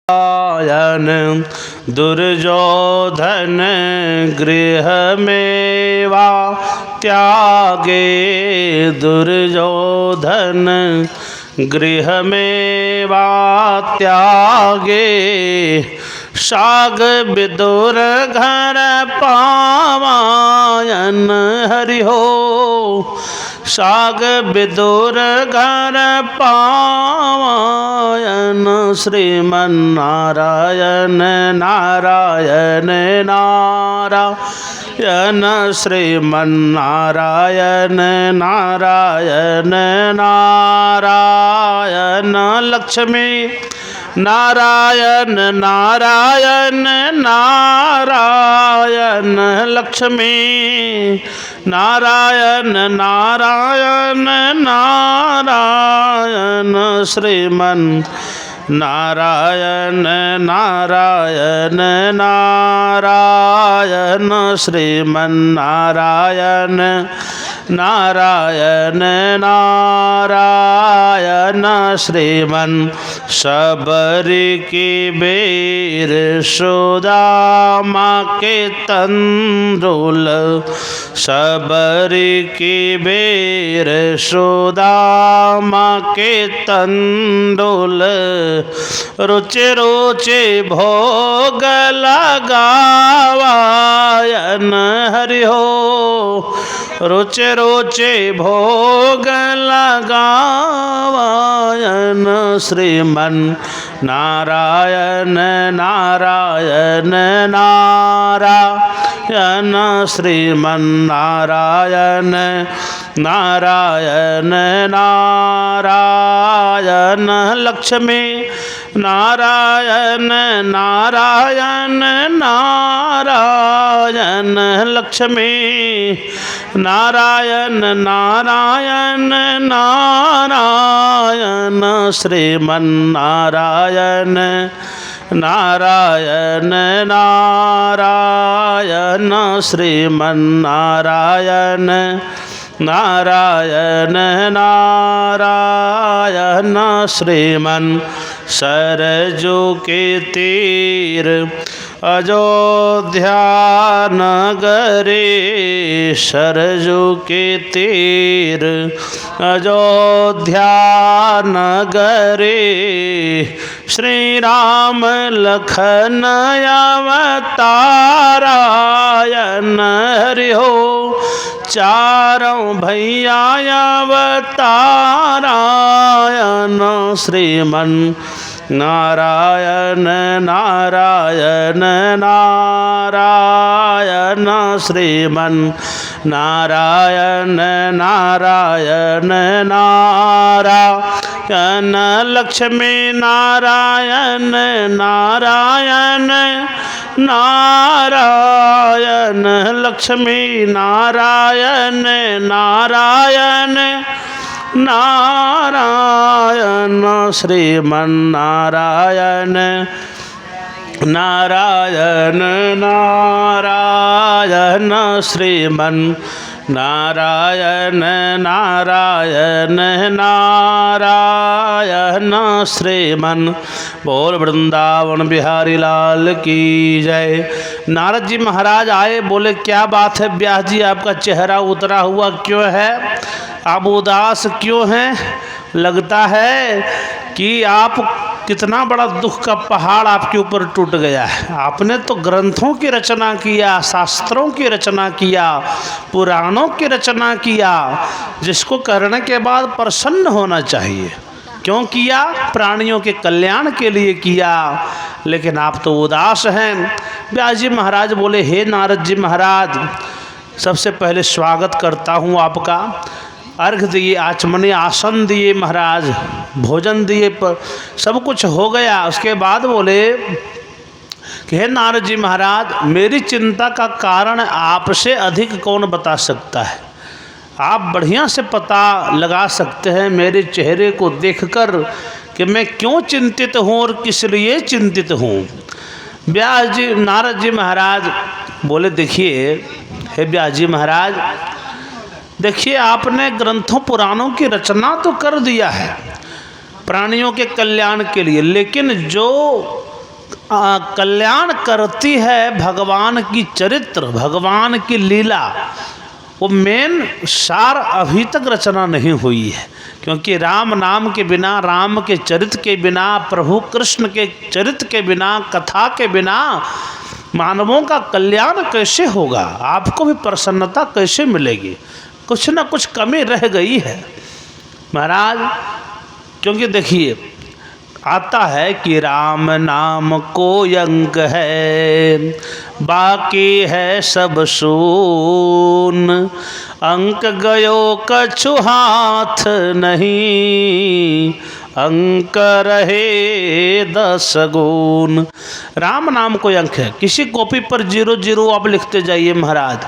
Ion Duryodhan गृह में वा त्यागे, दुर्योधन गृह में वा त्यागे, साग विदुर घर पावायन हरि हो, साग विदुर घर पावायन, श्रीमन्नारायण नारायण नारायण, श्रीमन्नारायण नारायण नारायण, लक्ष्मी नारायण नारायण नारायण, लक्ष्मी नारायण नारायण नारायण, श्रीमन् नारायण नारायण नारायण, श्रीमन्नारायण नारायण नारायण, श्रीमन् सबरी की बेर सुदामा के तंदुल, सबरी की बेर सुदामा के तंदुल, रुचि रुचि भोग लगावायन हरि हो, रुचि रुचि भोग लगावायन, श्रीमन् नारायण नारायण नारायण, श्रीमन्नारायण नारायण नारायण, लक्ष्मी नारायण नारायण नारायण, लक्ष्मी नारायण नारायण नारायण, श्रीमन्नारायण नारायण नारायण, श्रीमन्नारायण नारायण नारायण, श्रीमन् सरजू के तीर अयोध्या नगरे, सरजू के तीर अयोध्या नगरे, श्री राम लखन अवतारायन हरि हो, चारों भैया अवतारायन, श्रीमन् नारायण नारायण नारायण, श्रीमन् नारायण नारायण नारायण, लक्ष्मी नारायण नारायण नारायण, लक्ष्मी नारायण नारायण नारायण, श्रीमन्नारायण नारायण नारायण, श्रीमन् नारायण नारायण नारायण, श्रीमन् बोल वृंदावन बिहारी लाल की जय। नारद जी महाराज आए, बोले क्या बात है व्यास जी, आपका चेहरा उतरा हुआ क्यों है, आप उदास क्यों हैं, लगता है कि आप कितना बड़ा दुख का पहाड़ आपके ऊपर टूट गया है। आपने तो ग्रंथों की रचना किया, शास्त्रों की रचना किया, पुराणों की रचना किया, जिसको करने के बाद प्रसन्न होना चाहिए। क्यों किया? प्राणियों के कल्याण के लिए किया, लेकिन आप तो उदास हैं। व्यास जी महाराज बोले, हे नारद जी महाराज, सबसे पहले स्वागत करता हूँ आपका। अर्घ दिए, आचमनी आसन दिए महाराज, भोजन दिए, पर सब कुछ हो गया। उसके बाद बोले कि हे नारद जी महाराज, मेरी चिंता का कारण आपसे अधिक कौन बता सकता है। आप बढ़िया से पता लगा सकते हैं मेरे चेहरे को देखकर कि मैं क्यों चिंतित हूँ और किस लिए चिंतित हूँ। व्यास जी नारद जी महाराज बोले, देखिए हे व्यास जी महाराज, देखिए आपने ग्रंथों पुराणों की रचना तो कर दिया है प्राणियों के कल्याण के लिए, लेकिन जो कल्याण करती है भगवान की चरित्र, भगवान की लीला, वो मेन सार अभी तक रचना नहीं हुई है। क्योंकि राम नाम के बिना, राम के चरित्र के बिना, प्रभु कृष्ण के चरित्र के बिना, कथा के बिना मानवों का कल्याण कैसे होगा? आपको भी प्रसन्नता कैसे मिलेगी? कुछ न कुछ कमी रह गई है महाराज। क्योंकि देखिए आता है कि राम नाम कोई अंक है, बाकी है सब शून, अंक गयो कछु हाथ नहीं, अंक रहे 10 गुण। राम नाम कोई अंक है, किसी कॉपी पर 00 आप लिखते जाइए महाराज,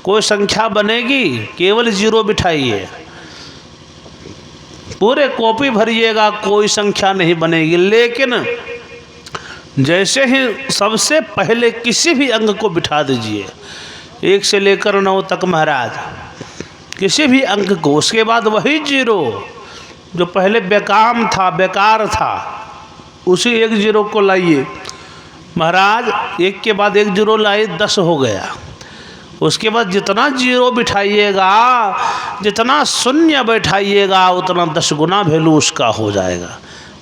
कोई संख्या बनेगी? केवल 0 बिठाइए, पूरे कॉपी भरिएगा, कोई संख्या नहीं बनेगी। लेकिन जैसे ही सबसे पहले किसी भी अंक को बिठा दीजिए, 1 से लेकर 9 तक महाराज, किसी भी अंक को, उसके बाद वही 0 जो पहले बेकाम था, बेकार था, उसी 1 0 को लाइए महाराज। 1 के बाद 1 0 लाइए, 10 हो गया। उसके बाद जितना 0 बिठाइएगा, जितना शून्य बैठाइएगा, उतना 10 गुना वैल्यू उसका हो जाएगा।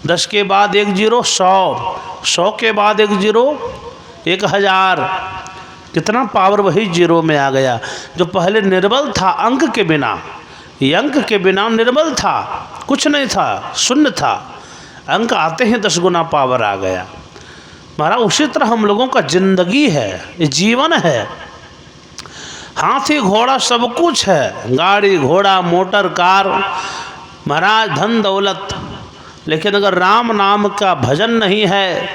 10 के बाद 1 0 100, 100 के बाद 1 0 1000, कितना पावर वही 0 में आ गया। जो पहले निर्बल था अंक के बिना, ये अंक के बिना निर्बल था, कुछ नहीं था, शून्य था, अंक आते ही 10 गुना पावर आ गया महाराज। उसी तरह हम लोगों का जिंदगी है, ये जीवन है। हाथी घोड़ा सब कुछ है, गाड़ी घोड़ा मोटर कार महाराज, धन दौलत, लेकिन अगर राम नाम का भजन नहीं है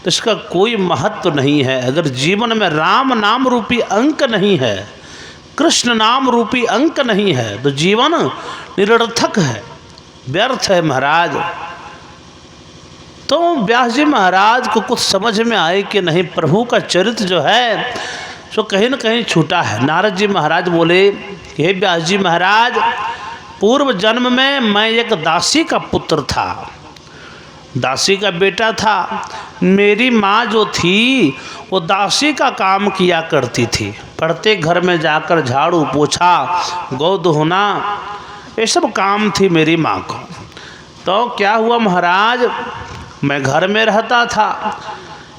तो इसका कोई महत्व नहीं है। अगर जीवन में राम नाम रूपी अंक नहीं है, कृष्ण नाम रूपी अंक नहीं है, तो जीवन निरर्थक है, व्यर्थ है महाराज। तो व्यास जी महाराज को कुछ समझ में आए कि नहीं, प्रभु का चरित्र जो है सो कहीं न कहीं छूटा है। नारद जी महाराज बोले, हे व्यास जी महाराज, पूर्व जन्म में मैं एक दासी का पुत्र था, दासी का बेटा था। मेरी माँ जो थी वो दासी का काम किया करती थी, प्रत्येक घर में जाकर झाड़ू पोछा, गौ धोना, ये सब काम थी मेरी माँ को। तो क्या हुआ महाराज, मैं घर में रहता था।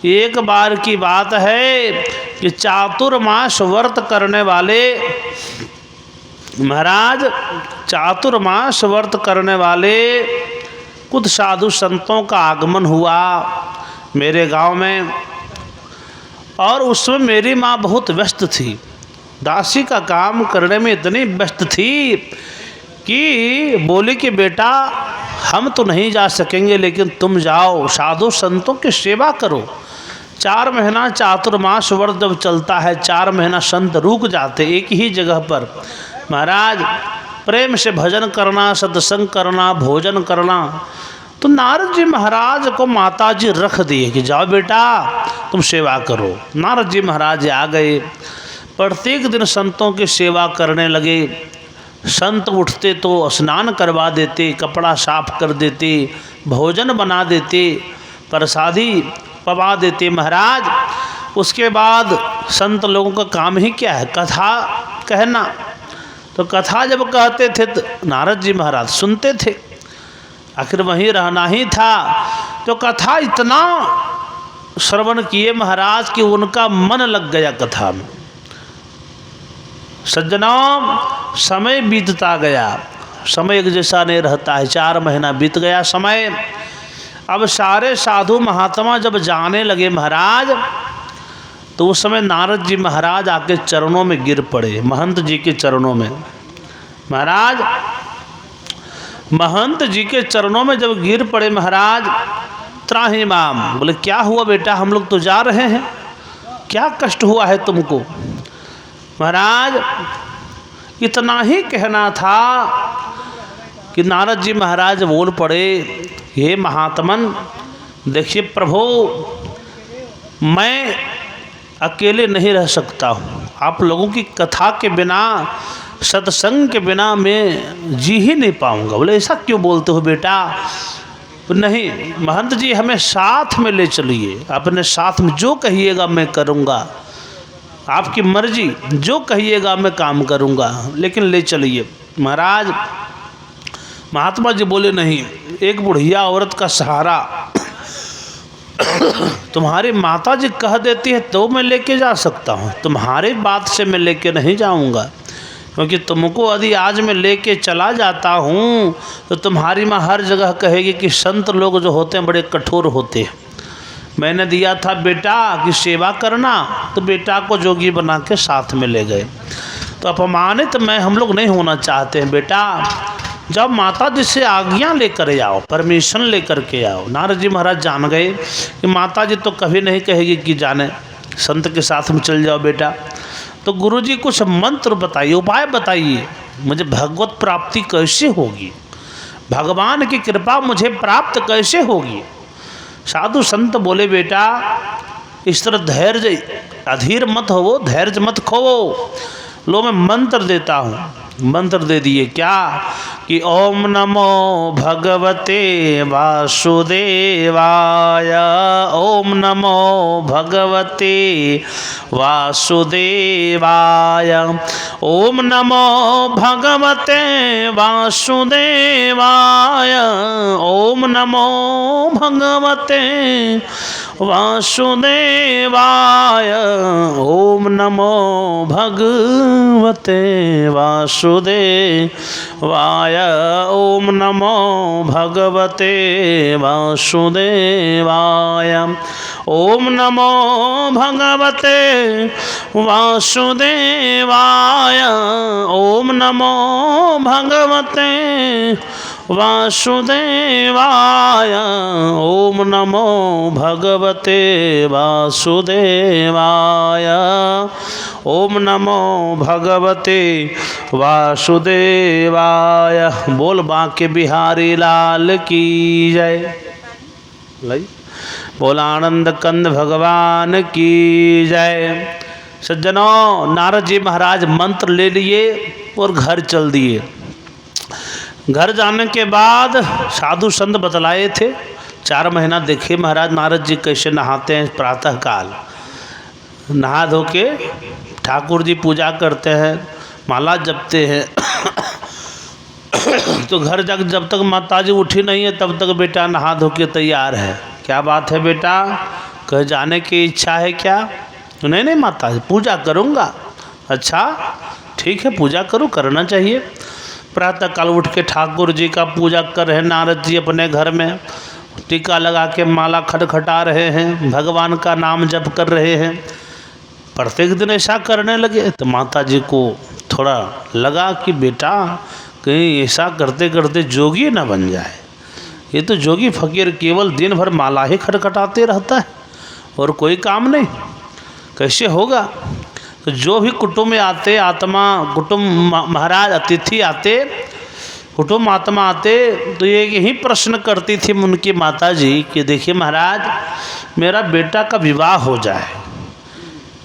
एक बार की बात है कि चातुर्मास व्रत करने वाले महाराज, चातुर्मास व्रत करने वाले कुछ साधु संतों का आगमन हुआ मेरे गांव में, और उसमें मेरी माँ बहुत व्यस्त थी, दासी का काम करने में इतनी व्यस्त थी कि बोली कि बेटा हम तो नहीं जा सकेंगे, लेकिन तुम जाओ, साधु संतों की सेवा करो। 4 महीना चातुर्मास व्रत जब चलता है, 4 महीना संत रुक जाते एक ही जगह पर महाराज, प्रेम से भजन करना, सत्संग करना, भोजन करना। तो नारद जी महाराज को माता जी रख दिए कि जाओ बेटा तुम सेवा करो। नारद जी महाराज आ गए, प्रत्येक दिन संतों की सेवा करने लगे। संत उठते तो स्नान करवा देते, कपड़ा साफ कर देते, भोजन बना देते, प्रसादी पवा देते महाराज। उसके बाद संत लोगों का काम ही क्या है, कथा कहना। तो कथा जब कहते थे तो नारद जी महाराज सुनते थे, आखिर वहीं रहना ही था। तो कथा इतना श्रवण किए महाराज कि उनका मन लग गया कथा में। सज्जनों, समय बीतता गया, समय एक जैसा नहीं रहता है। 4 महीना बीत गया समय। अब सारे साधु महात्मा जब जाने लगे महाराज, तो उस समय नारद जी महाराज आके चरणों में गिर पड़े, महंत जी के चरणों में। महाराज महंत जी के चरणों में जब गिर पड़े महाराज, त्राहिमाम, बोले क्या हुआ बेटा, हम लोग तो जा रहे हैं, क्या कष्ट हुआ है तुमको। महाराज इतना ही कहना था कि नारद जी महाराज बोल पड़े, हे महात्मन, देखिए प्रभु, मैं अकेले नहीं रह सकता हूँ, आप लोगों की कथा के बिना, सत्संग के बिना मैं जी ही नहीं पाऊँगा। बोले ऐसा क्यों बोलते हो बेटा, नहीं महंत जी हमें साथ में ले चलिए, अपने साथ में जो कहिएगा मैं करूँगा, आपकी मर्जी, जो कहिएगा मैं काम करूँगा, लेकिन ले चलिए। महाराज महात्मा जी बोले नहीं, एक बुढ़िया औरत का सहारा तुम्हारी माता जी कह देती है तो मैं लेके जा सकता हूँ, तुम्हारी बात से मैं लेके नहीं जाऊँगा, क्योंकि तुमको यदि आज मैं लेके चला जाता हूँ तो तुम्हारी माँ हर जगह कहेगी कि संत लोग जो होते हैं बड़े कठोर होते हैं। मैंने दिया था बेटा की सेवा करना, तो बेटा को जोगी बना के साथ में ले गए, तो अपमानित मैं हम लोग नहीं होना चाहते हैं। बेटा जब माता जी से आज्ञा लेकर आओ, परमिशन लेकर के आओ। नारद जी महाराज जान गए कि माता जी तो कभी नहीं कहेगी कि जाने, संत के साथ में चल जाओ बेटा। तो गुरु जी कुछ मंत्र बताइए, उपाय बताइए, मुझे भगवत प्राप्ति कैसे होगी, भगवान की कृपा मुझे प्राप्त कैसे होगी। साधु संत बोले बेटा इस तरह धैर्य अधीर मत हो, धैर्य मत खोवो, लो मैं मंत्र देता हूँ। मंत्र दे दिए क्या कि ओम नमो भगवते वासुदेवाय, ओम नमो भगवते वासुदेवाय, ओम नमो भगवते वासुदेवाय, ओम नमो भगवते वासुदेवाय, ओम नमो भगवते वासुदेवाय, ओम नमो भगवते वासुदेवाय, ओम नमो भगवते वासुदेवाय, ओम नमो भगवते वासुदेवाय, ओम नमो भगवते वासुदेवाय, ओम नमो भगवते वासुदेवाय। बोल बांके बिहारी लाल की जय। लई बोल आनंद कंद भगवान की जय। सज्जनों नारद जी महाराज मंत्र ले लिए और घर चल दिए। घर जाने के बाद साधु संत बतलाए थे, 4 महीना देखे महाराज नारद जी कैसे नहाते हैं। प्रातः काल नहा धो के ठाकुर जी पूजा करते हैं, माला जपते हैं। तो घर जाकर जब तक माता जी उठी नहीं है तब तक बेटा नहा धो के तैयार है। क्या बात है बेटा, कहीं जाने की इच्छा है क्या? नहीं नहीं माता जी पूजा करूँगा। अच्छा ठीक है पूजा करो, करना चाहिए। प्रातः काल उठ के ठाकुर जी का पूजा कर रहे हैं नारद जी अपने घर में, टीका लगा के माला खटखटा रहे हैं, भगवान का नाम जप कर रहे हैं। प्रत्येक दिन ऐसा करने लगे तो माता जी को थोड़ा लगा कि बेटा कहीं ऐसा करते करते जोगी ना बन जाए। ये तो जोगी फकीर केवल दिन भर माला ही खटखटाते रहता है और कोई काम नहीं, कैसे होगा। तो जो भी कुटुंब आते, आत्मा कुटुंब महाराज अतिथि आते, कुटुंब आत्मा आते, तो ये यही प्रश्न करती थी उनकी माता जी कि देखिए महाराज मेरा बेटा का विवाह हो जाए,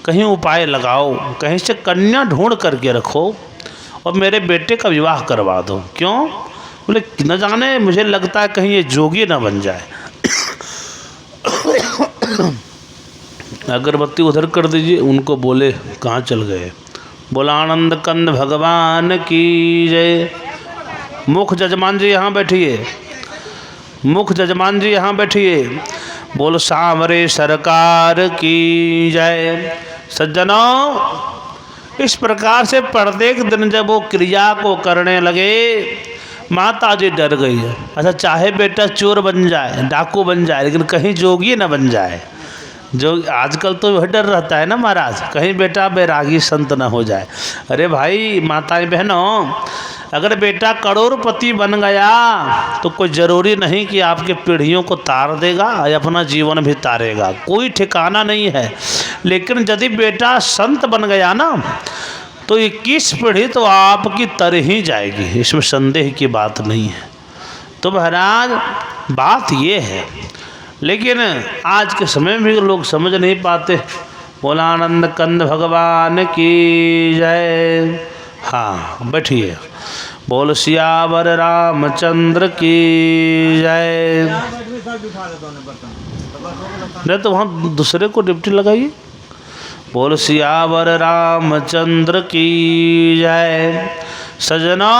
कहीं उपाय लगाओ, कहीं से कन्या ढूंढ करके रखो और मेरे बेटे का विवाह करवा दो। क्यों? बोले न जाने मुझे लगता है कहीं ये जोगी ना बन जाए। अगरबत्ती उधर कर दीजिए। उनको बोले कहाँ चल गए? बोला आनंद कंद भगवान की जय। मुख जजमान जी यहाँ बैठिए, मुख जजमान जी यहाँ बैठिए। बोल सांवरे सरकार की जय। सज्जनों इस प्रकार से प्रत्येक दिन जब वो क्रिया को करने लगे माता जी डर गई है। अच्छा चाहे बेटा चोर बन जाए, डाकू बन जाए, लेकिन कहीं जोगी न बन जाए। जो आजकल तो वह डर रहता है ना महाराज, कहीं बेटा बैरागी संत न हो जाए। अरे भाई माताएं बहनों, अगर बेटा करोड़पति बन गया तो कोई ज़रूरी नहीं कि आपके पीढ़ियों को तार देगा या अपना जीवन भी तारेगा, कोई ठिकाना नहीं है। लेकिन यदि बेटा संत बन गया ना तो 21 पीढ़ी तो आपकी तर ही जाएगी, इसमें संदेह की बात नहीं है। तो महाराज बात ये है, लेकिन आज के समय में लोग समझ नहीं पाते। बोला आनंद कंद भगवान की जय। हाँ बैठिए। बोल सियावर रामचंद्र की जय। नहीं तो वहाँ दूसरे को डिप्टी लगाइए। बोल सियावर रामचंद्र की जय। सजना,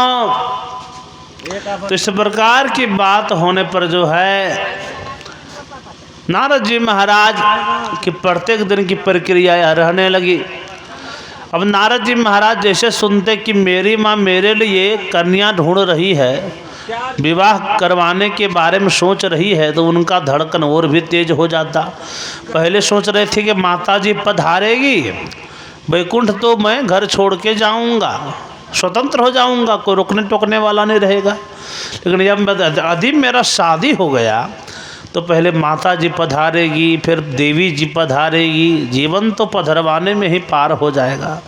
तो इस प्रकार की बात होने पर जो है नारद जी महाराज की प्रत्येक दिन की प्रक्रिया रहने लगी। अब नारद जी महाराज जैसे सुनते कि मेरी माँ मेरे लिए कन्या ढूंढ रही है, विवाह करवाने के बारे में सोच रही है, तो उनका धड़कन और भी तेज हो जाता। पहले सोच रहे थे कि माता जी पधारेगी, वैकुंठ तो मैं घर छोड़ के जाऊंगा, स्वतंत्र हो जाऊंगा, कोई रोकने टोकने वाला नहीं रहेगा। लेकिन जब यदि मेरा शादी हो गया तो पहले माता जी पधारेगी, फिर देवी जी पधारेगी, जीवन तो पधरवाने में ही पार हो जाएगा।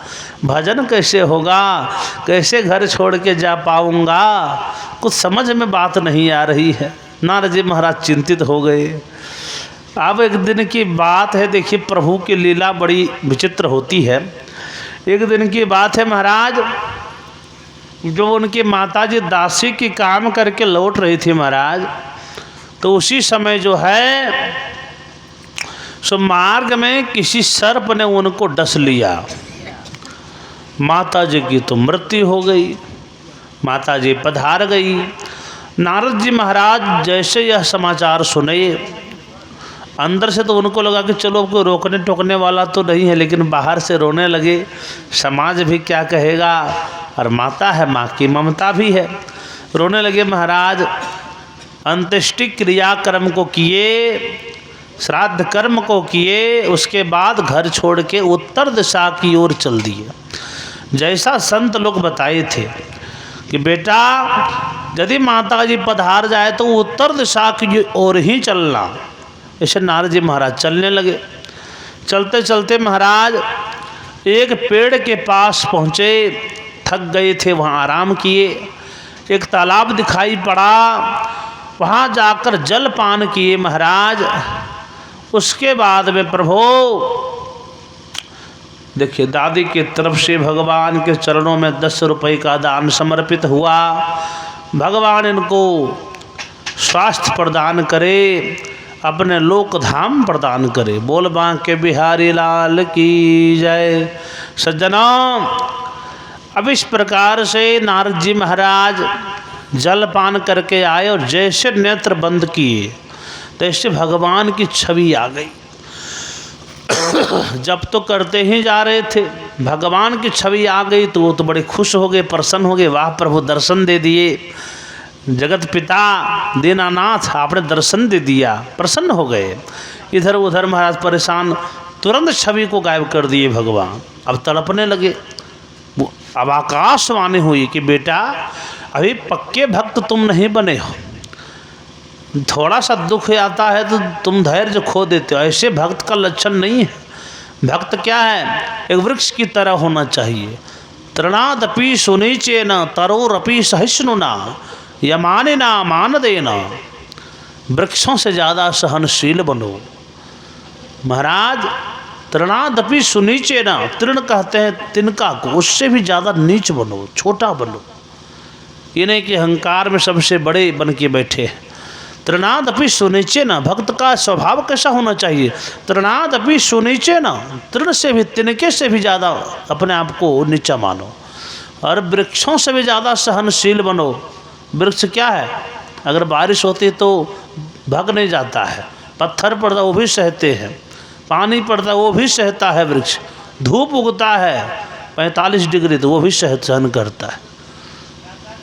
भजन कैसे होगा, कैसे घर छोड़ के जा पाऊंगा, कुछ समझ में बात नहीं आ रही है। नारद जी महाराज चिंतित हो गए। अब एक दिन की बात है, देखिए प्रभु की लीला बड़ी विचित्र होती है। एक दिन की बात है महाराज, जो उनकी माता जी दासी की काम करके लौट रही थी महाराज, तो उसी समय जो है सो मार्ग में किसी सर्प ने उनको डस लिया। माता जी की तो मृत्यु हो गई। माता जी पधार गई। नारद जी महाराज जैसे यह समाचार सुने, अंदर से तो उनको लगा कि चलो कोई रोकने टोकने वाला तो नहीं है, लेकिन बाहर से रोने लगे। समाज भी क्या कहेगा, और माता है, माँ की ममता भी है। रोने लगे महाराज। अंत्येष्टि क्रियाक्रम को किए, श्राद्ध कर्म को किए, उसके बाद घर छोड़ के उत्तर दिशा की ओर चल दिए। जैसा संत लोग बताए थे कि बेटा यदि माता जी पधार जाए तो उत्तर दिशा की ओर ही चलना। ऐसे नारद जी महाराज चलने लगे। चलते चलते महाराज एक पेड़ के पास पहुँचे, थक गए थे, वहाँ आराम किए। एक तालाब दिखाई पड़ा, वहाँ जाकर जल पान किए महाराज। उसके बाद में प्रभु देखिए दादी की तरफ से भगवान के चरणों में 10 रुपये का दान समर्पित हुआ। भगवान इनको स्वास्थ्य प्रदान करे, अपने लोक धाम प्रदान करे। बोल बांके बिहारी लाल की जय। सज्जनों, अब इस प्रकार से नारद जी महाराज जल पान करके आए और जैसे नेत्र बंद किए तैसे भगवान की छवि आ गई। जब तो करते ही जा रहे थे, भगवान की छवि आ गई तो वो तो बड़े खुश हो गए, प्रसन्न हो गए। वाह प्रभु दर्शन दे दिए, जगत पिता दीनानाथ आपने दर्शन दे दिया, प्रसन्न हो गए। इधर उधर महाराज परेशान, तुरंत छवि को गायब कर दिए भगवान। अब तड़पने लगे। अब आकाशवाणी हुई कि बेटा अभी पक्के भक्त तुम नहीं बने हो, थोड़ा सा दुख आता है तो तुम धैर्य खो देते हो। ऐसे भक्त का लक्षण नहीं है। भक्त क्या है, एक वृक्ष की तरह होना चाहिए। तृणादपि सुनीचेन तरोरपि सहिष्णुना यमानिना मान देना। वृक्षों से ज़्यादा सहनशील बनो महाराज। तृणादपि सुनीचेन, तृण कहते हैं तिनका को, उससे भी ज़्यादा नीच बनो, छोटा बनो। ये नहीं कि अहंकार में सबसे बड़े बन के बैठे हैं। तृणादपि सुनीचेन, भक्त का स्वभाव कैसा होना चाहिए। तृणादपि सुनीचेन, तृण से भी, तिनके से भी ज़्यादा अपने आप को नीचा मानो, और वृक्षों से भी ज़्यादा सहनशील बनो। वृक्ष क्या है, अगर बारिश होती तो भग नहीं जाता है, पत्थर पड़ता वो भी सहते हैं, पानी पड़ता वो भी सहता है वृक्ष, धूप उगता है 45 डिग्री तो वो भी सहन करता है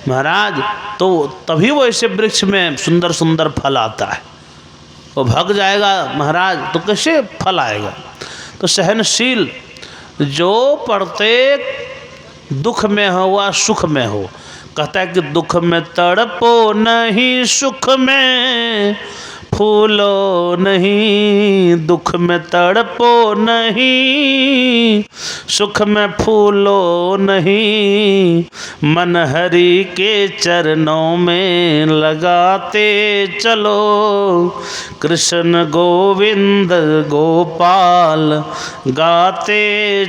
महाराज। तो तभी वो ऐसे वृक्ष में सुंदर सुंदर फल आता है। वो भग जाएगा महाराज तो कैसे फल आएगा। तो सहनशील, जो प्रत्येक दुख में हो व सुख में हो, कहता है कि दुख में तड़पो नहीं, सुख में फूलो नहीं। दुख में तड़पो नहीं, सुख में फूलो नहीं। मन हरि के चरणों में लगाते चलो, कृष्ण गोविंद गोपाल गाते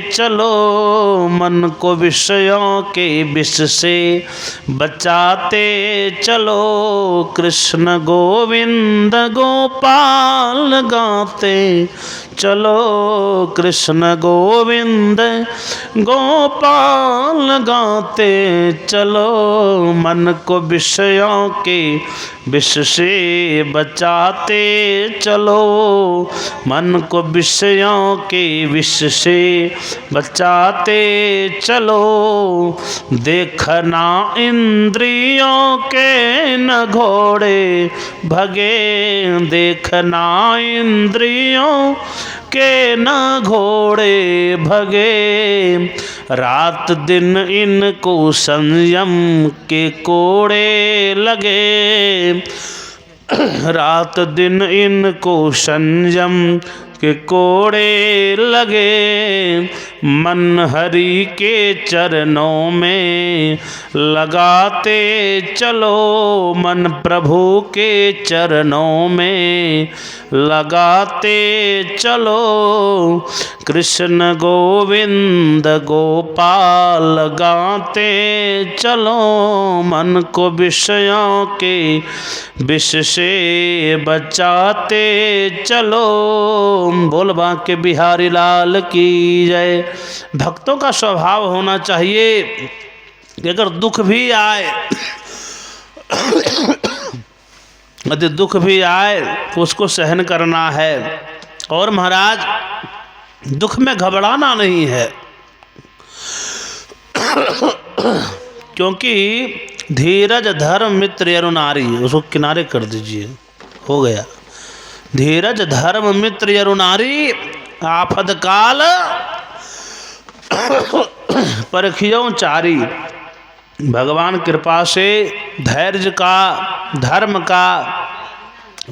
चलो। मन को विषयों के विष से बचाते चलो, कृष्ण गोविंद गोपाल गाते चलो, कृष्ण गोविंद गोपाल गाते चलो, मन को विषयों के विष से बचाते चलो, मन को विषयों के विष से बचाते चलो, देखना इंद्रियों के न घोड़े भगे, देखना इंद्रियों के न घोड़े भगे, रात दिन इनको संयम के कोड़े लगे, रात दिन इनको संयम के कोड़े लगे, मन हरि के चरणों में लगाते चलो, मन प्रभु के चरणों में लगाते चलो, कृष्ण गोविंद गोपाल गाते चलो, मन को विषयों के विष से बचाते चलो। बोल बांके बिहारी लाल की जय। भक्तों का स्वभाव होना चाहिए कि अगर दुख भी आए, यदि दुख भी आए तो उसको सहन करना है, और महाराज दुख में घबराना नहीं है, क्योंकि धीरज धर्म मित्र अरु नारी, उसको किनारे कर दीजिए, हो गया। धीरज धर्म मित्र अरु नारी, आफत काल परखियों चारी। भगवान कृपा से धैर्य का, धर्म का,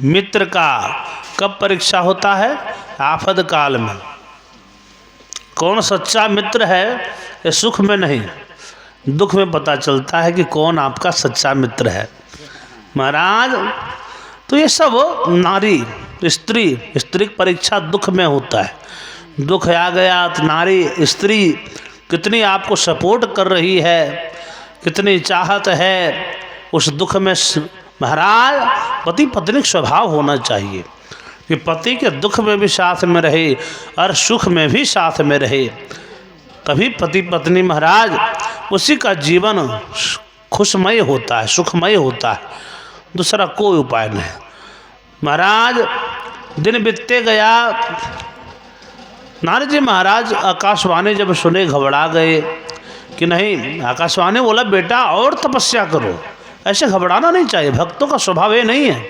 मित्र का कब परीक्षा होता है? आफत काल में। कौन सच्चा मित्र है ये सुख में नहीं, दुख में पता चलता है कि कौन आपका सच्चा मित्र है। महाराज तो ये सब नारी, स्त्री की परीक्षा दुख में होता है। दुख आ गया तो नारी, स्त्री कितनी आपको सपोर्ट कर रही है, कितनी चाहत है उस दुख में। महाराज पति पत्नी का स्वभाव होना चाहिए कि पति के दुख में भी साथ में रहे और सुख में भी साथ में रहे, तभी पति पत्नी महाराज उसी का जीवन खुशमय होता है, सुखमय होता है, दूसरा कोई उपाय नहीं। महाराज दिन बीतते गया, नारद जी महाराज आकाशवाणी जब सुने घबरा गए कि नहीं। आकाशवाणी बोला बेटा और तपस्या करो, ऐसे घबराना नहीं चाहिए, भक्तों का स्वभाव ये नहीं है।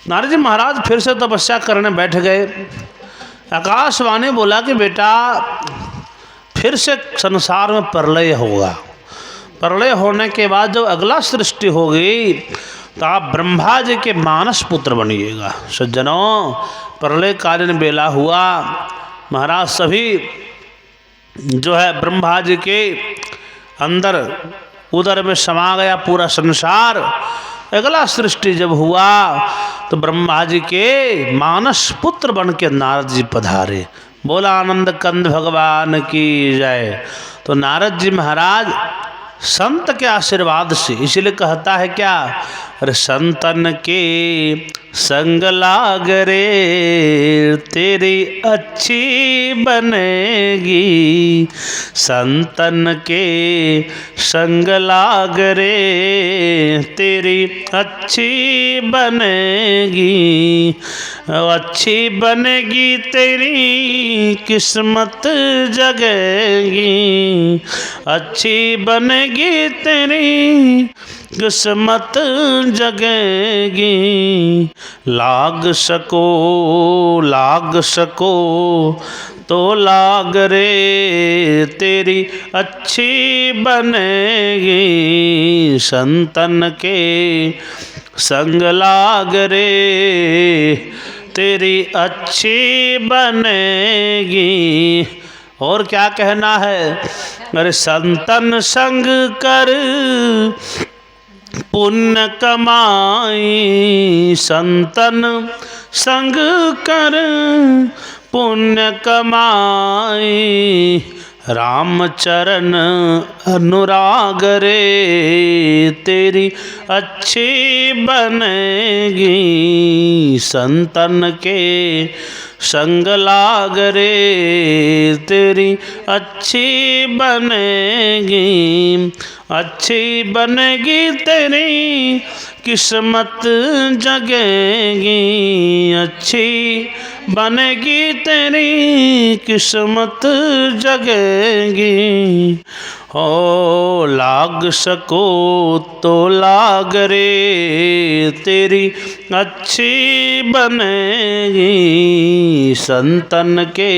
नारद जी महाराज फिर से तपस्या करने बैठ गए। आकाशवाणी बोला कि बेटा फिर से संसार में प्रलय होगा, प्रलय होने के बाद जब अगला सृष्टि होगी तो आप ब्रह्मा जी के मानस पुत्र बनिएगा। सज्जनों प्रलय कालीन बेला हुआ, महाराज सभी जो है ब्रह्मा जी के अंदर उदर में समा गया पूरा संसार। अगला सृष्टि जब हुआ तो ब्रह्मा जी के मानस पुत्र बन के नारद जी पधारे। बोला आनंद कंद भगवान की जय। तो नारद जी महाराज संत के आशीर्वाद से, इसलिए कहता है क्या, अरे संतन के संग लाग रे तेरी अच्छी बनेगी, संतन के संग लाग रे तेरी अच्छी बनेगी, अच्छी बनेगी तेरी किस्मत जगेगी, अच्छी बनेगी तेरी किस्मत जगेगी, लाग सको तो लाग रे तेरी अच्छी बनेगी, संतन के संग लाग रे तेरी अच्छी बनेगी। और क्या कहना है, अरे संतन संग कर पुण्य कमाई, संतन संग कर पुण्य कमाई, राम चरण अनुराग रे तेरी अच्छी बनेगी, संतन के संग लाग रे तेरी अच्छी बनेगी, अच्छी बनेगी तेरी किस्मत जगेगी, अच्छी बनेगी तेरी किस्मत जगेगी। हो लाग सको तो लाग रे तेरी अच्छी बनेगी, संतन के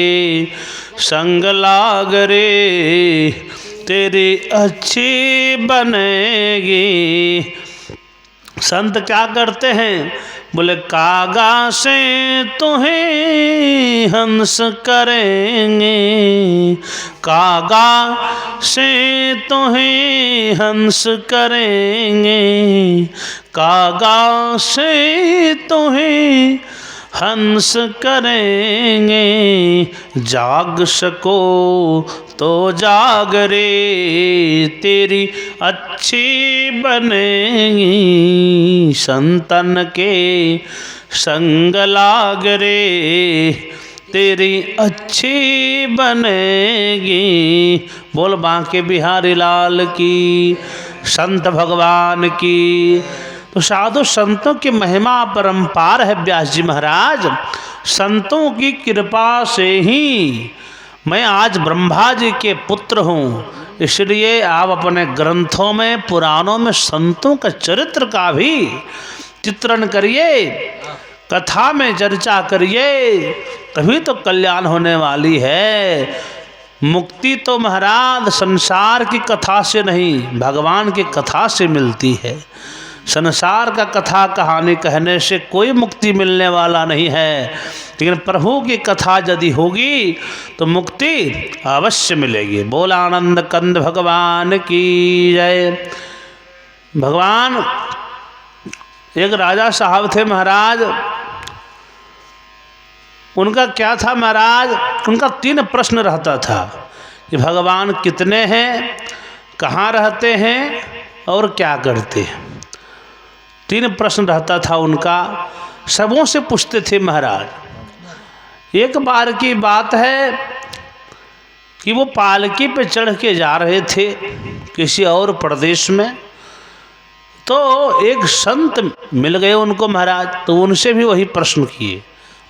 संग लाग रे तेरी अच्छी बनेगी। संत क्या करते हैं? बोले कागा से तुम्हें हंस करेंगे, कागा से तुम्हें हंस करेंगे, कागा से तुम्हें हंस करेंगे, जाग सको तो जाग रे तेरी अच्छी बनेगी, संतन के संग लाग रे तेरी अच्छी बनेगी। बोल बांके बिहारी लाल की, संत भगवान की। तो साधु संतों की महिमा परंपार है व्यास जी महाराज। संतों की कृपा से ही मैं आज ब्रह्मा जी के पुत्र हूँ। इसलिए आप अपने ग्रंथों में पुराणों में संतों का चरित्र का भी चित्रण करिए, कथा में चर्चा करिए, तभी तो कल्याण होने वाली है। मुक्ति तो महाराज संसार की कथा से नहीं, भगवान की कथा से मिलती है। संसार का कथा कहानी कहने से कोई मुक्ति मिलने वाला नहीं है, लेकिन प्रभु की कथा यदि होगी तो मुक्ति अवश्य मिलेगी। बोल आनंद कंद भगवान की जय। भगवान एक राजा साहब थे महाराज, उनका क्या था महाराज, उनका 3 प्रश्न रहता था कि भगवान कितने हैं, कहाँ रहते हैं और क्या करते हैं। 3 प्रश्न रहता था उनका, सबों से पूछते थे महाराज। एक बार की बात है कि वो पालकी पे चढ़ के जा रहे थे किसी और प्रदेश में, तो एक संत मिल गए उनको महाराज, तो उनसे भी वही प्रश्न किए।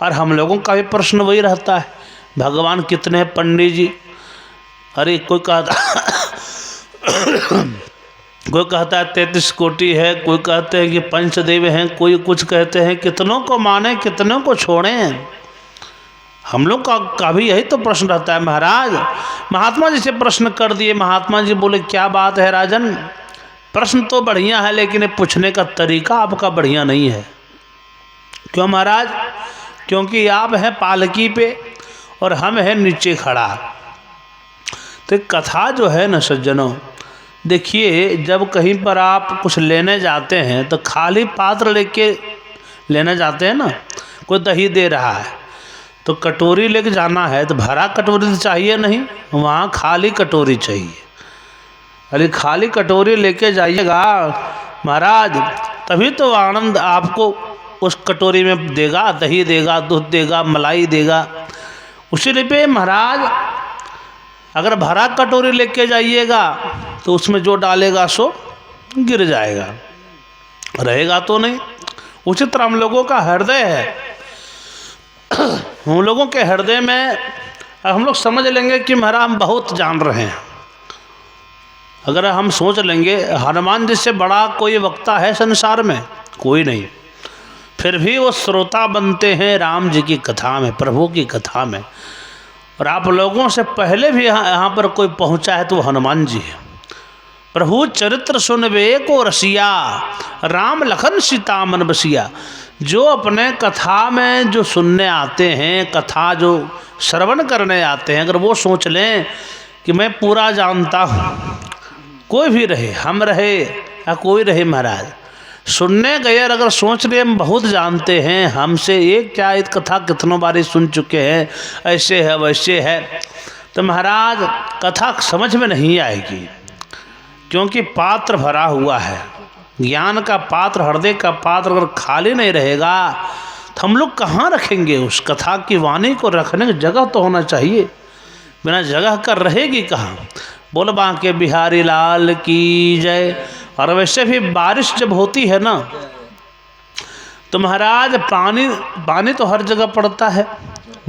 और हम लोगों का भी प्रश्न वही रहता है, भगवान कितने हैं पंडित जी। अरे कोई कहता कोई कहता है 33 कोटि है, कोई कहते हैं कि पंचदेव हैं, कोई कुछ कहते हैं। कितनों को माने कितनों को छोड़ें, हम लोग का भी यही तो प्रश्न रहता है महाराज। महात्मा जी से प्रश्न कर दिए। महात्मा जी बोले क्या बात है राजन, प्रश्न तो बढ़िया है लेकिन पूछने का तरीका आपका बढ़िया नहीं है। क्यों महाराज? क्योंकि आप हैं पालकी पे और हम हैं नीचे खड़ा। तो कथा जो है न सज्जनों, देखिए जब कहीं पर आप कुछ लेने जाते हैं तो खाली पात्र लेके लेने जाते हैं ना। कोई दही दे रहा है तो कटोरी लेके जाना है तो भरा कटोरी तो चाहिए नहीं, वहाँ खाली कटोरी चाहिए। अरे खाली कटोरी लेके जाइएगा महाराज, तभी तो आनंद आपको उस कटोरी में देगा, दही देगा, दूध देगा, मलाई देगा। उसी पे महाराज अगर भरा कटोरी लेके जाइएगा तो उसमें जो डालेगा सो गिर जाएगा, रहेगा तो नहीं। उसी तरह हम लोगों का हृदय है, हम लोगों के हृदय में हम लोग समझ लेंगे कि महाराज हम बहुत जान रहे हैं। अगर हम सोच लेंगे हनुमान जी से बड़ा कोई वक्ता है संसार में? कोई नहीं। फिर भी वो श्रोता बनते हैं राम जी की कथा में, प्रभु की कथा में। और आप लोगों से पहले भी यहाँ पर कोई पहुँचा है तो हनुमान जी है। प्रभु चरित्र सुनबे को रसिया, राम लखन सीता मन बसिया। जो अपने कथा में जो सुनने आते हैं, कथा जो श्रवण करने आते हैं, अगर वो सोच लें कि मैं पूरा जानता हूँ, कोई भी रहे, हम रहे या कोई रहे महाराज, सुनने गए अगर सोच रहे हम बहुत जानते हैं, हमसे एक क्या एक कथा कितनों बारी सुन चुके हैं, ऐसे है वैसे है, तो महाराज कथा समझ में नहीं आएगी, क्योंकि पात्र भरा हुआ है। ज्ञान का पात्र, हृदय का पात्र अगर खाली नहीं रहेगा तो हम लोग कहाँ रखेंगे? उस कथा की वाणी को रखने की जगह तो होना चाहिए, बिना जगह का रहेगी कहाँ? बोल बांके बिहारी लाल की जय। और वैसे भी बारिश जब होती है ना, तो महाराज पानी तो हर जगह पड़ता है,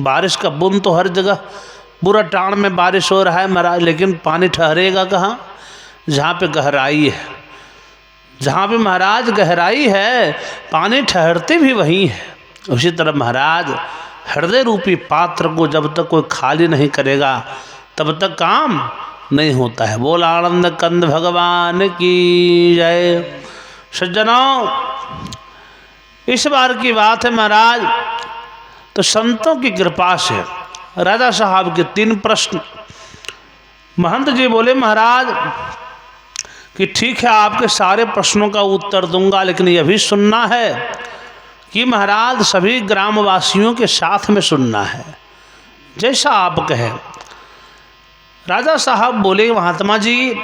बारिश का बूंद तो हर जगह, पूरा टाण में बारिश हो रहा है महाराज, लेकिन पानी ठहरेगा कहाँ? जहाँ पे गहराई है, जहाँ पे महाराज गहराई है पानी ठहरते भी वहीं है। उसी तरह महाराज हृदय रूपी पात्र को जब तक कोई खाली नहीं करेगा तब तक काम नहीं होता है। बोल आनंद कंद भगवान की जय। सज्जनों, इस बार की बात है महाराज, तो संतों की कृपा से राजा साहब के 3 प्रश्न। महंत जी बोले महाराज कि ठीक है, आपके सारे प्रश्नों का उत्तर दूंगा, लेकिन यह भी सुनना है कि महाराज सभी ग्रामवासियों के साथ में सुनना है, जैसा आप कहें। राजा साहब बोले महात्मा जी,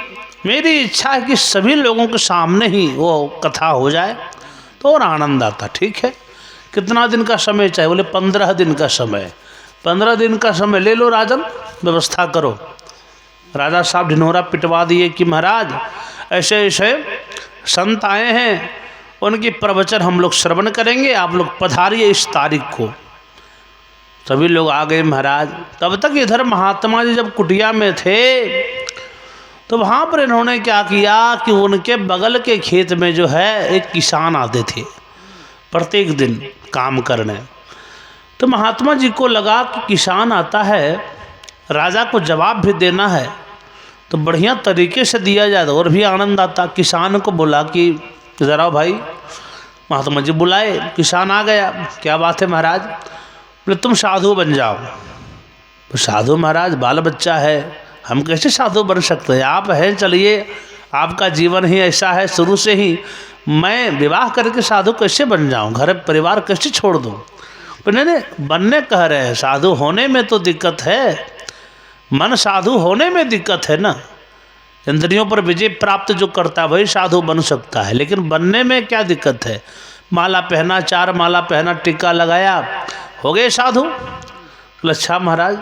मेरी इच्छा है कि सभी लोगों के सामने ही वो कथा हो जाए तो और आनंद आता। ठीक है, कितना दिन का समय चाहिए? बोले 15 दिन का समय। 15 दिन का समय ले लो राजन, व्यवस्था करो। राजा साहब ढिंढोरा पिटवा दिए कि महाराज ऐसे ऐसे संत आए हैं, उनकी प्रवचन हम लोग श्रवण करेंगे, आप लोग पधारिए इस तारीख को। सभी लोग आ गए महाराज। तब तक इधर महात्मा जी जब कुटिया में थे तो वहाँ पर इन्होंने क्या किया कि उनके बगल के खेत में जो है एक किसान आते थे प्रत्येक दिन काम करने। तो महात्मा जी को लगा कि किसान आता है, राजा को जवाब भी देना है तो बढ़िया तरीके से दिया जाए तो और भी आनंद आता। किसान को बोला कि ज़रा भाई, महात्मा जी बुलाए, किसान आ गया। क्या बात है महाराज? बोले तुम साधु बन जाओ। तो साधु महाराज, बाल बच्चा है, हम कैसे साधु बन सकते हैं? आप हैं, चलिए, आपका जीवन ही ऐसा है शुरू से ही, मैं विवाह करके साधु कैसे बन जाऊं? घर परिवार कैसे छोड़ दूं? तो नहीं, बनने कह रहे हैं, साधु होने में तो दिक्कत है, मन साधु होने में दिक्कत है ना। इंद्रियों पर विजय प्राप्त जो करता है वही साधु बन सकता है, लेकिन बनने में क्या दिक्कत है? माला पहना, 4 माला पहना, टीका लगाया, हो गए साधु। बोले अच्छा महाराज,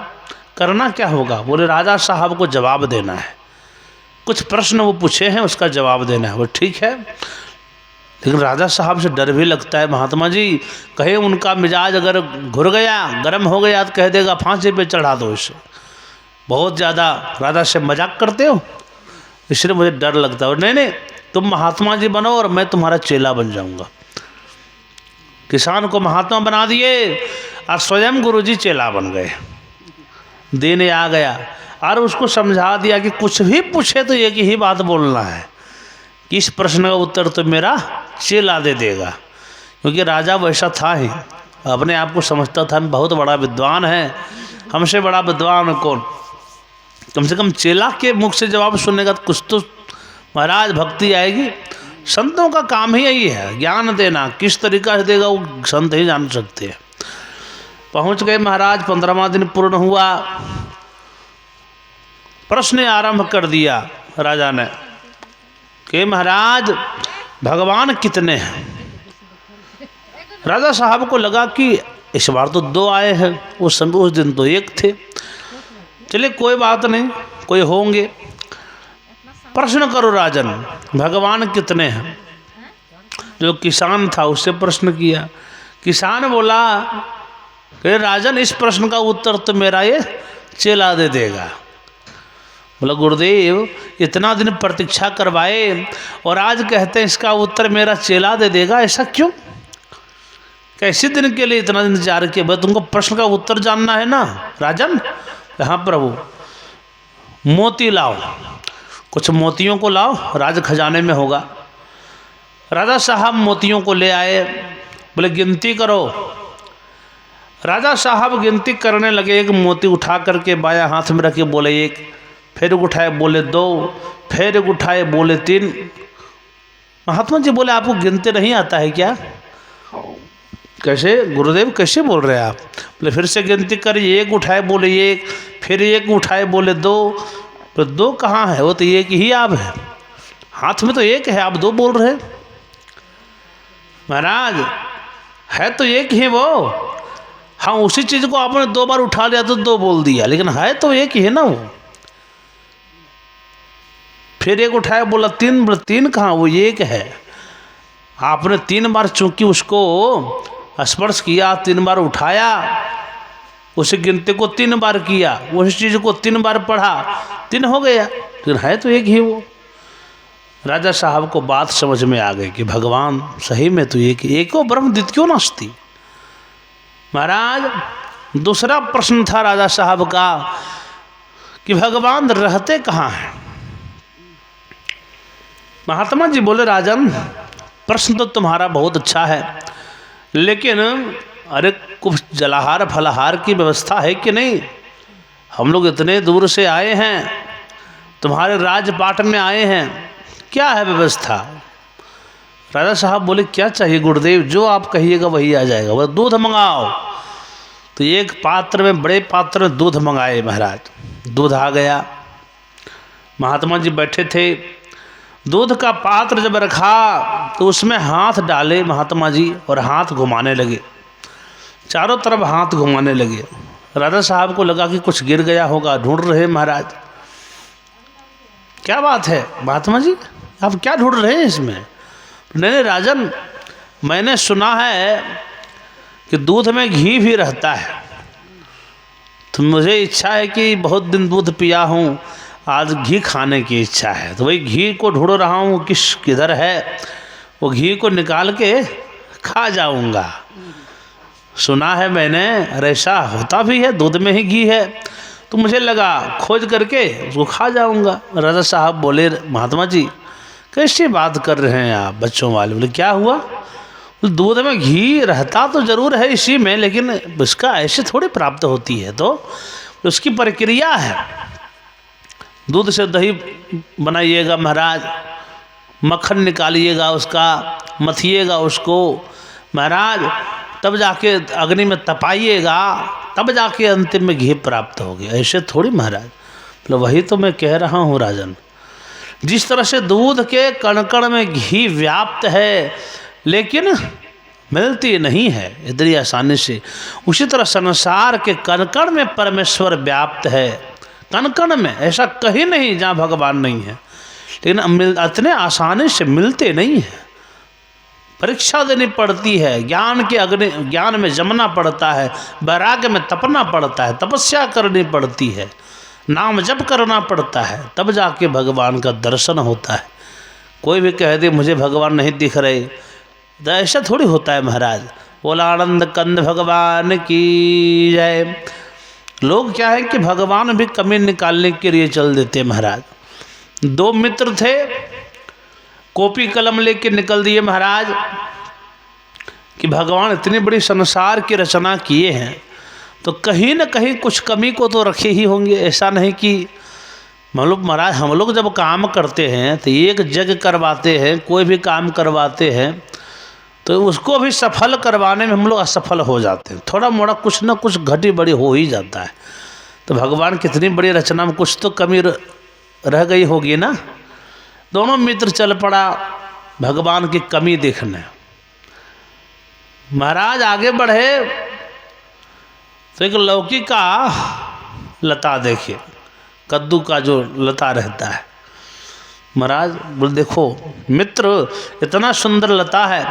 करना क्या होगा? बोले राजा साहब को जवाब देना है, कुछ प्रश्न वो पूछे हैं उसका जवाब देना है। वो ठीक है, लेकिन राजा साहब से डर भी लगता है। महात्मा जी कहे उनका मिजाज अगर घुर गया, गर्म हो गया तो कह देगा फांसी पे चढ़ा दो इसे, बहुत ज़्यादा राजा से मजाक करते हो, इसलिए मुझे डर लगता है। नहीं नहीं, तुम महात्मा जी बनो और मैं तुम्हारा चेला बन जाऊंगा। किसान को महात्मा बना दिए और स्वयं गुरुजी चेला बन गए। देने आ गया और उसको समझा दिया कि कुछ भी पूछे तो एक ही बात बोलना है कि इस प्रश्न का उत्तर तो मेरा चेला दे देगा, क्योंकि राजा वैसा था ही, अपने आप को समझता था बहुत बड़ा विद्वान है, हमसे बड़ा विद्वान कौन? कम से कम चेला के मुख से जवाब सुनेगा तो कुछ तो महाराज भक्ति आएगी। संतों का काम ही यही है, ज्ञान देना, किस तरीका से देगा वो संत ही जान सकते हैं। पहुंच गए महाराज, 15वां दिन पूर्ण हुआ। प्रश्न आरंभ कर दिया राजा ने कि महाराज भगवान कितने हैं? राजा साहब को लगा कि इस बार तो 2 आए हैं, उस दिन तो 1 थे, चलिए कोई बात नहीं, कोई होंगे। प्रश्न करो राजन, भगवान कितने हैं? जो किसान था उससे प्रश्न किया। किसान बोला कि राजन इस प्रश्न का उत्तर तो मेरा ये चेला दे देगा। बोला गुरुदेव इतना दिन प्रतीक्षा करवाए और आज कहते हैं इसका उत्तर मेरा चेला दे देगा, ऐसा क्यों? कैसे दिन के लिए इतना इंतजार किया? भाई तुमको प्रश्न का उत्तर जानना है ना राजन? हाँ प्रभु। मोती लाओ, कुछ मोतियों को लाओ, राज खजाने में होगा। राजा साहब मोतियों को ले आए, बोले गिनती करो। राजा साहब गिनती करने लगे, एक मोती उठा करके बायां हाथ में रखे बोले 1, फिर उठाए बोले 2, फिर उठाए बोले 3। महात्मा जी बोले आपको गिनते नहीं आता है क्या? कैसे गुरुदेव कैसे बोल रहे हैं आप? बोले फिर से गिनती करिए, एक उठाए बोले एक, फिर एक उठाए बोले दो। तो दो कहाँ है? वो तो एक ही आप है, हाथ में तो एक है, आप दो बोल रहे। महाराज है तो एक ही वो। हाँ, उसी चीज़ को आपने दो बार उठा लिया तो दो बोल दिया, लेकिन है तो एक ही है ना वो। फिर एक उठाया बोला तीन, बोला तीन कहाँ, वो एक है। आपने 3 बार चूंकि उसको स्पर्श किया, 3 बार उठाया, उस गिनती को 3 बार किया, उस चीज़ को 3 बार पढ़ा, 3 हो गया, लेकिन है तो एक ही वो। राजा साहब को बात समझ में आ गई कि भगवान सही में तो एको ब्रह्म द्वितीयो नास्ति। महाराज दूसरा प्रश्न था राजा साहब का कि भगवान रहते कहाँ हैं? महात्मा जी बोले राजन प्रश्न तो तुम्हारा बहुत अच्छा है, लेकिन अरे कुछ जलाहार फलाहार की व्यवस्था है कि नहीं? हम लोग इतने दूर से आए हैं, तुम्हारे राजपाट में आए हैं, क्या है व्यवस्था? राजा साहब बोले क्या चाहिए गुरुदेव, जो आप कहिएगा वही आ जाएगा। बोले दूध मंगाओ। तो एक पात्र में, बड़े पात्र में दूध मंगाए महाराज। दूध आ गया, महात्मा जी बैठे थे, दूध का पात्र जब रखा तो उसमें हाथ डाले महात्मा जी और हाथ घुमाने लगे, चारों तरफ हाथ घुमाने लगे। राजा साहब को लगा कि कुछ गिर गया होगा, ढूंढ रहे महाराज। क्या बात है महात्मा जी, आप क्या ढूंढ रहे हैं इसमें? नहीं राजन, मैंने सुना है कि दूध में घी भी रहता है, तो मुझे इच्छा है कि बहुत दिन दूध पिया हूँ, आज घी खाने की इच्छा है, तो वही घी को ढूंढ रहा हूँ किधर है, वो घी को निकाल के खा जाऊँगा। सुना है मैंने, अरे ऐसा होता भी है, दूध में ही घी है, तो मुझे लगा खोज करके उसको खा जाऊँगा। राजा साहब बोले महात्मा जी कैसी बात कर रहे हैं आप बच्चों वाले? बोले क्या हुआ? दूध में घी रहता तो जरूर है इसी में, लेकिन उसका ऐसे थोड़ी प्राप्त होती है, तो उसकी प्रक्रिया है। दूध से दही बनाइएगा महाराज, मक्खन निकालिएगा उसका, मथिएगा उसको महाराज, तब जाके अग्नि में तपाइएगा, तब जाके अंतिम में घी प्राप्त होगी। ऐसे थोड़ी महाराज। मतलब वही तो मैं कह रहा हूँ राजन, जिस तरह से दूध के कण कण में घी व्याप्त है लेकिन मिलती नहीं है इतनी आसानी से, उसी तरह संसार के कण कण में परमेश्वर व्याप्त है। कण कण में, ऐसा कहीं नहीं जहाँ भगवान नहीं है, लेकिन इतने आसानी से मिलते नहीं हैं। परीक्षा देनी पड़ती है, ज्ञान के अग्नि, ज्ञान में जमना पड़ता है, वैराग्य में तपना पड़ता है, तपस्या करनी पड़ती है, नाम जप करना पड़ता है, तब जाके भगवान का दर्शन होता है। कोई भी कह दे मुझे भगवान नहीं दिख रहे, तो ऐसा थोड़ी होता है महाराज। बोला आनंद कंद भगवान की जय। लोग क्या है कि भगवान भी कमी निकालने के लिए चल देते महाराज। 2 मित्र थे, कॉपी कलम लेके निकल दिए महाराज कि भगवान इतनी बड़ी संसार की रचना किए हैं, तो कहीं न कहीं कुछ कमी को तो रखे ही होंगे। ऐसा नहीं कि मतलब महाराज हम लोग जब काम करते हैं तो एक जग करवाते हैं, कोई भी काम करवाते हैं तो उसको भी सफल करवाने में हम लोग असफल हो जाते हैं, थोड़ा मोड़ा कुछ ना कुछ घटी बड़ी हो ही जाता है। तो भगवान कितनी बड़ी रचना में कुछ तो कमी रह गई होगी ना। दोनों मित्र चल पड़ा भगवान की कमी देखने। महाराज आगे बढ़े तो एक लौकी का लता देखे, कद्दू का जो लता रहता है। महाराज बोले देखो मित्र इतना सुंदर लता है,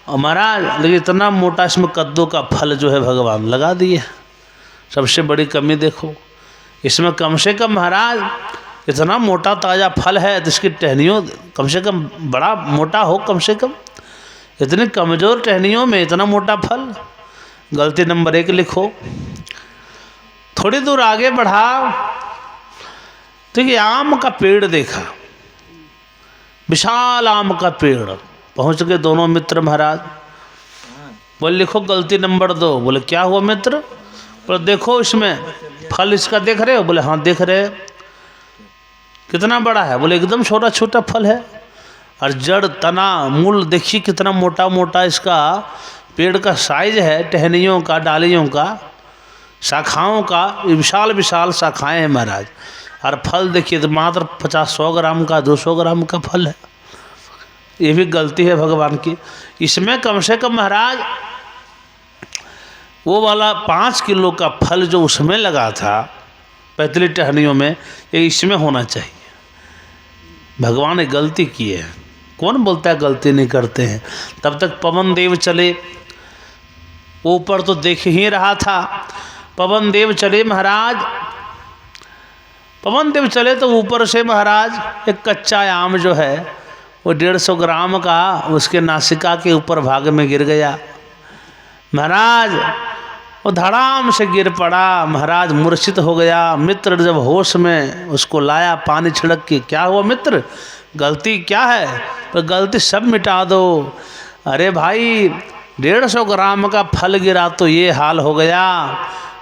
और महाराज लेकिन इतना मोटा इसमें कद्दू का फल जो है भगवान लगा दिए। सबसे बड़ी कमी देखो, इसमें कम से कम महाराज इतना मोटा ताज़ा फल है तो इसकी टहनियों कम से कम बड़ा मोटा हो, कम से कम इतनी कमज़ोर टहनियों में इतना मोटा फल। गलती नंबर 1 लिखो। थोड़ी दूर आगे बढ़ा तो ये आम का पेड़ देखा, विशाल आम का पेड़। पहुंच गए दोनों मित्र महाराज। बोले लिखो गलती नंबर 2। बोले क्या हुआ मित्र? बोले देखो इसमें फल इसका देख रहे हो? बोले हाँ देख रहे। कितना बड़ा है? बोले एकदम छोटा छोटा फल है, और जड़ तना मूल देखिए कितना मोटा मोटा इसका पेड़ का साइज है, टहनियों का, डालियों का, शाखाओं का, विशाल विशाल शाखाएं हैं महाराज। और फल देखिए तो मात्र 50-100 ग्राम का, 200 ग्राम का फल है। ये भी गलती है भगवान की। इसमें कम से कम महाराज वो वाला 5 किलो का फल जो उसमें लगा था 45 टहनियों में, ये इसमें होना चाहिए। भगवान ने गलती की है। कौन बोलता है गलती नहीं करते हैं। तब तक पवन देव चले, ऊपर तो देख ही रहा था। पवन देव चले महाराज, पवन देव चले तो ऊपर से महाराज एक कच्चा आम जो है वो 150 ग्राम का उसके नासिका के ऊपर भाग में गिर गया। महाराज वो धड़ाम से गिर पड़ा, महाराज मूर्छित हो गया। मित्र जब होश में उसको लाया पानी छिड़क के, क्या हुआ मित्र, गलती क्या है, तो गलती सब मिटा दो। अरे भाई 150 ग्राम का फल गिरा तो ये हाल हो गया,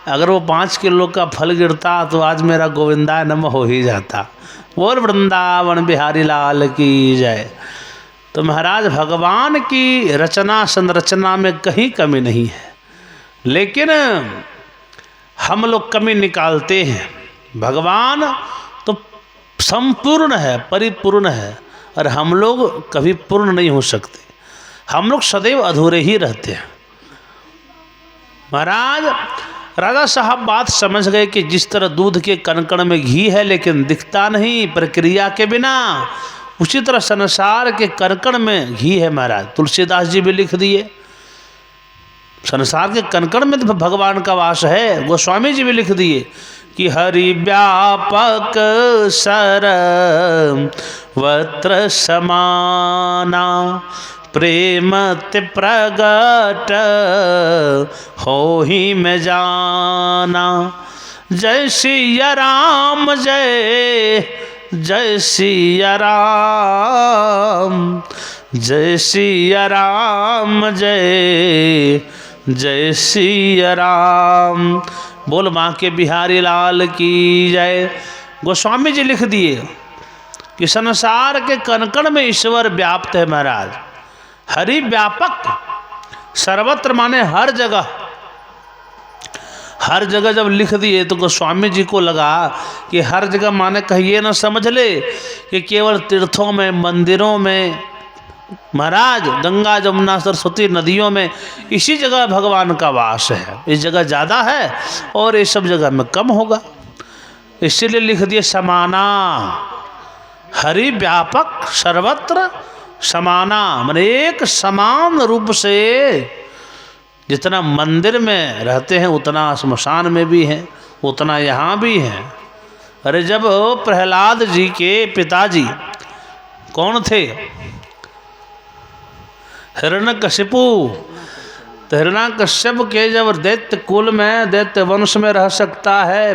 अगर वो 5 किलो का फल गिरता तो आज मेरा गोविंदा नम हो ही जाता। बोल वृंदावन बिहारी लाल की जय। तो महाराज भगवान की रचना संरचना में कहीं कमी नहीं है, लेकिन हम लोग कमी निकालते हैं। भगवान तो संपूर्ण है, परिपूर्ण है, और हम लोग कभी पूर्ण नहीं हो सकते। हम लोग सदैव अधूरे ही रहते हैं। महाराज राजा साहब बात समझ गए कि जिस तरह दूध के कण-कण में घी है लेकिन दिखता नहीं प्रक्रिया के बिना, उसी तरह संसार के कण-कण में घी है महाराज। तुलसीदास जी भी लिख दिए संसार के कण-कण में तो भगवान का वास है। गोस्वामी जी भी लिख दिए कि हरि व्यापक सर्वत्र समाना, प्रेम ते प्रगट हो ही में जाना। जय सिया राम जय, जय सिया राम, जय सिया राम जय, जय सिया राम। बोल माँ के बिहारी लाल की जय। गोस्वामी जी लिख दिए कि संसार के कण-कण में ईश्वर व्याप्त है महाराज। हरि व्यापक सर्वत्र माने हर जगह, हर जगह जब लिख दिए तो गोस्वामी जी को लगा कि हर जगह माने कहिए ना समझ ले कि केवल तीर्थों में, मंदिरों में महाराज, गंगा जमुना सरस्वती नदियों में, इसी जगह भगवान का वास है। इस जगह ज़्यादा है और इस सब जगह में कम होगा, इसीलिए लिख दिए समाना। हरि व्यापक सर्वत्र समाना, माने एक समान रूप से जितना मंदिर में रहते हैं उतना श्मशान में भी हैं, उतना यहाँ भी हैं। अरे जब प्रहलाद जी के पिताजी कौन थे, हिरण्यकशिपु, तो हिरण्यकश्यप के जब दैत्य कुल में, दैत्य वंश में रह सकता है